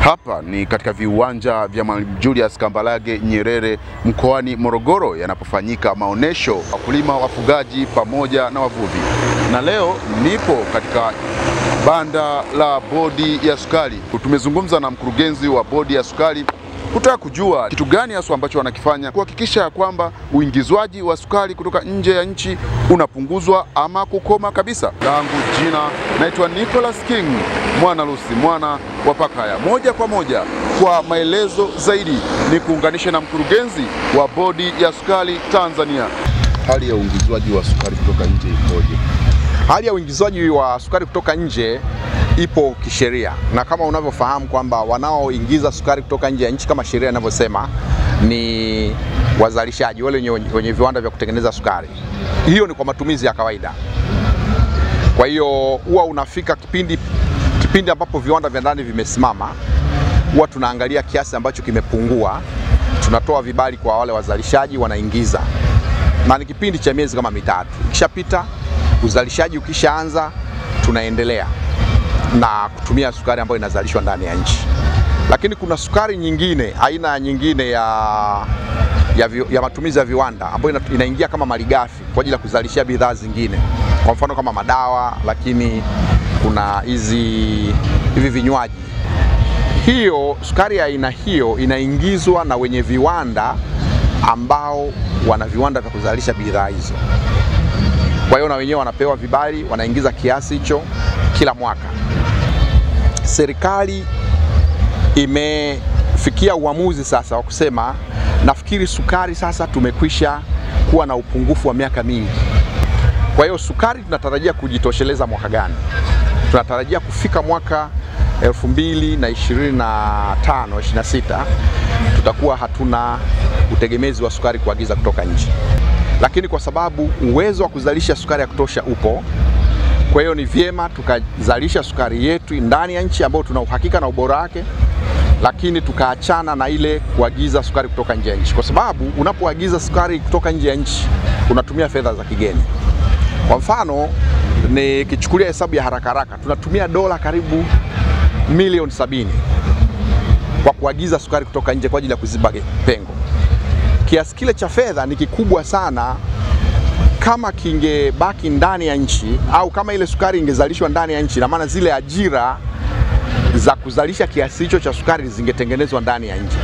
Hapa ni katika viwanja vya Mwalimu Julius Kambarage Nyerere mkoani Morogoro yanapofanyika maonesho wakulima, wafugaji pamoja na wavuvi. Na leo nipo katika banda la bodi ya sukari. Tumezungumza na mkurugenzi wa bodi ya sukari kutaka kujua kitu gani hasa ambacho wanakifanya kuhakikisha kwamba uingizwaji wa sukari kutoka nje ya nchi unapunguzwa ama kukoma kabisa. Langu jina naitwa Nicholas King, mwana Lucy, mwana wa Pakaya. Moja kwa moja kwa maelezo zaidi ni kuunganisha na mkurugenzi wa bodi ya sukari Tanzania. Hali ya uingizwaji wa sukari kutoka nje ikoje? Hali ya uingizwaji wa sukari kutoka nje ipo kisheria, na kama unavyofahamu kwamba wanaoingiza sukari kutoka nje ya nchi kama sheria inavyosema ni wazalishaji wale wenye viwanda vya kutengeneza sukari. Hiyo ni kwa matumizi ya kawaida. Kwa hiyo huwa unafika kipindi ambapo viwanda vya ndani vimesimama, huwa tunaangalia kiasi ambacho kimepungua, tunatoa vibali kwa wale wazalishaji wanaingiza. Na ni kipindi cha miezi kama mitatu. Ikishapita, uzalishaji ukishaanza, tunaendelea na kutumia sukari ambayo inazalishwa ndani ya nchi. Lakini kuna sukari nyingine, aina nyingine ya matumizi ya viwanda ambayo inaingia kama malighafi kwa ajili ya kuzalishia bidhaa zingine. Kwa mfano kama madawa, lakini kuna hivi vinywaji. Hiyo sukari ya aina hiyo inaingizwa na wenye viwanda ambao wana viwanda vya kuzalisha bidhaa hizo. Kwa hiyo na wenyewe wanapewa vibali, wanaingiza kiasi hicho kila mwaka. Serikali imefikia uamuzi sasa wa kusema, nafikiri sukari sasa tumekwisha kuwa na upungufu wa miaka mingi. Kwa hiyo sukari tunatarajia kujitosheleza mwaka gani? Tunatarajia kufika mwaka 2025-26 tutakuwa hatuna utegemezi wa sukari kuagiza kutoka nje. Lakini kwa sababu uwezo wa kuzalisha sukari ya kutosha upo, kwa hiyo ni vyema tukazalisha sukari yetu ndani ya nchi ambayo tuna uhakika na ubora wake, lakini tukaachana na ile kuagiza sukari kutoka nje ya nchi. Kwa sababu unapoagiza sukari kutoka nje ya nchi unatumia fedha za kigeni. Kwa mfano, nikichukulia hesabu ya haraka, tunatumia dola karibu milioni 70 kwa kuagiza sukari kutoka nje kwa ajili ya kuziba pengo. Kiasi kile cha fedha ni kikubwa sana. Kama kingebaki ndani ya nchi au kama ile sukari ingezalishwa ndani ya nchi, na maana zile ajira za kuzalisha kiasi hicho cha sukari zingetengenezwa ndani ya nchi.